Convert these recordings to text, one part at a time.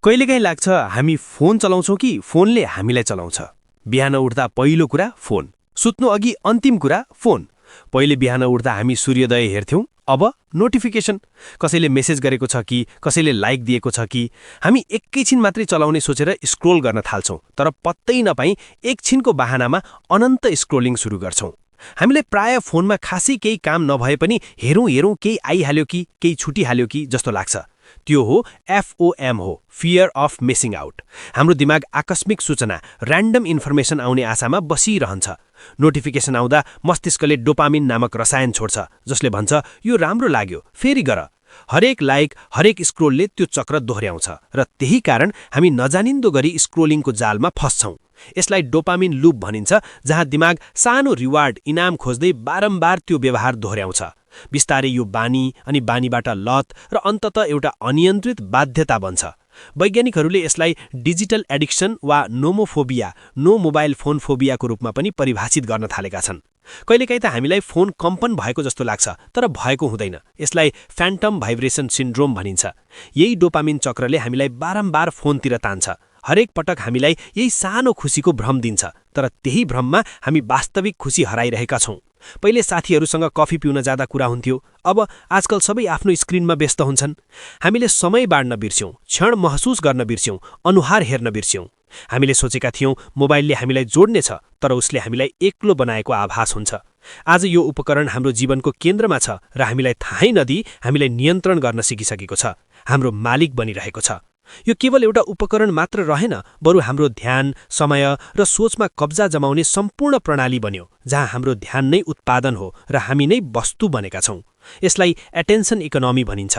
कहिलेकाहीँ लाग्छ हामी फोन चलाउँछौँ कि फोनले हामीलाई चलाउँछ। बिहान उठ्दा पहिलो कुरा फोन, सुत्नु अघि अन्तिम कुरा फोन। पहिले बिहान उठ्दा हामी सूर्योदय हेर्थ्यौँ, अब नोटिफिकेसन। कसैले मेसेज गरेको छ कि, कसैले लाइक दिएको छ कि, हामी एकैछिन मात्रै चलाउने सोचेर स्क्रोल गर्न थाल्छौँ, तर पत्तै नपाई एकछिनको बहानामा अनन्त स्क्रोलिङ सुरु गर्छौँ। हामीले प्राय फोनमा खासै केही काम नभए पनि हेरौँ हेरौँ केही आइहाल्यो कि, केही छुटिहाल्यो कि जस्तो लाग्छ। त्यो हो FOM हो, फियर अफ मिसिङ आउट। हाम्रो दिमाग आकस्मिक सूचना, र्यान्डम इन्फर्मेसन आउने आशामा बसिरहन्छ। नोटिफिकेसन आउँदा मस्तिष्कले डोपामिन नामक रसायन छोड्छ, जसले भन्छ यो राम्रो लाग्यो, फेरि गर। हरेक लाइक, हरेक स्क्रोलले त्यो चक्र दोहोऱ्याउँछ र त्यही कारण हामी नजानिन्दो गरी स्क्रोलिङको जालमा फस्छौँ। यसलाई डोपामिन लुप भनिन्छ, जहाँ दिमाग सानो रिवार्ड, इनाम खोज्दै बारम्बार त्यो व्यवहार दोहोऱ्याउँछ। बिस्तारै यो बानी, अनि बानीबाट लत र अन्ततः एउटा अनियन्त्रित बाध्यता बन्छ। वैज्ञानिकहरूले यसलाई डिजिटल एडिक्सन वा नोमोफोबिया, नो मोबाइल फोन फोबियाको रूपमा पनि परिभाषित गर्न थालेका छन्। कहिलेकाहीँ त हामीलाई फोन कम्पन भएको जस्तो लाग्छ, तर भएको हुँदैन। यसलाई फ्यान्टम भाइब्रेसन सिन्ड्रोम भनिन्छ। यही डोपामिन चक्रले हामीलाई बारम्बार फोनतिर तान्छ। हरेक पटक हामीलाई यही सानो खुसीको भ्रम दिन्छ, तर त्यही भ्रममा हामी वास्तविक खुसी हराइरहेका छौँ। पहिले साथीहरूसँग कफी पिउन जाँदा कुरा हुन्थ्यो, अब आजकल सबै आफ्नो स्क्रिनमा व्यस्त हुन्छन्। हामीले समय बाँड्न बिर्स्यौँ, क्षण महसुस गर्न बिर्स्यौँ, अनुहार हेर्न बिर्स्यौँ। हामीले सोचेका थियौँ मोबाइलले हामीलाई जोड्नेछ, तर उसले हामीलाई एक्लो बनाएको आभास हुन्छ। आज यो उपकरण हाम्रो जीवनको केन्द्रमा छ र हामीलाई थाहै नदिई हामीलाई नियन्त्रण गर्न सिकिसकेको छ, हाम्रो मालिक बनिरहेको छ। यो केवल एउटा उपकरण मात्र रहेन, बरु हाम्रो ध्यान, समय र सोचमा कब्जा जमाउने सम्पूर्ण प्रणाली बन्यो, जहाँ हाम्रो ध्यान नै उत्पादन हो र हामी नै वस्तु बनेका छौँ। यसलाई एटेन्सन इकोनोमी भनिन्छ।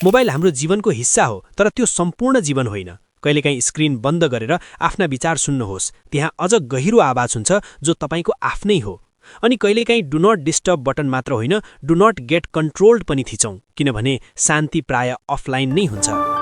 मोबाइल हाम्रो जीवनको हिस्सा हो, तर त्यो सम्पूर्ण जीवन होइन। कहिलेकाहीँ स्क्रिन बन्द गरेर आफ्ना विचार सुन्नुहोस्, त्यहाँ अझ गहिरो आवाज हुन्छ जो तपाईँको आफ्नै हो। अनि कहिलेकाहीँ डु नट डिस्टर्ब बटन मात्र होइन, डु नट गेट कन्ट्रोल्ड पनि थिचौँ, किनभने शान्ति प्राय अफलाइन नै हुन्छ।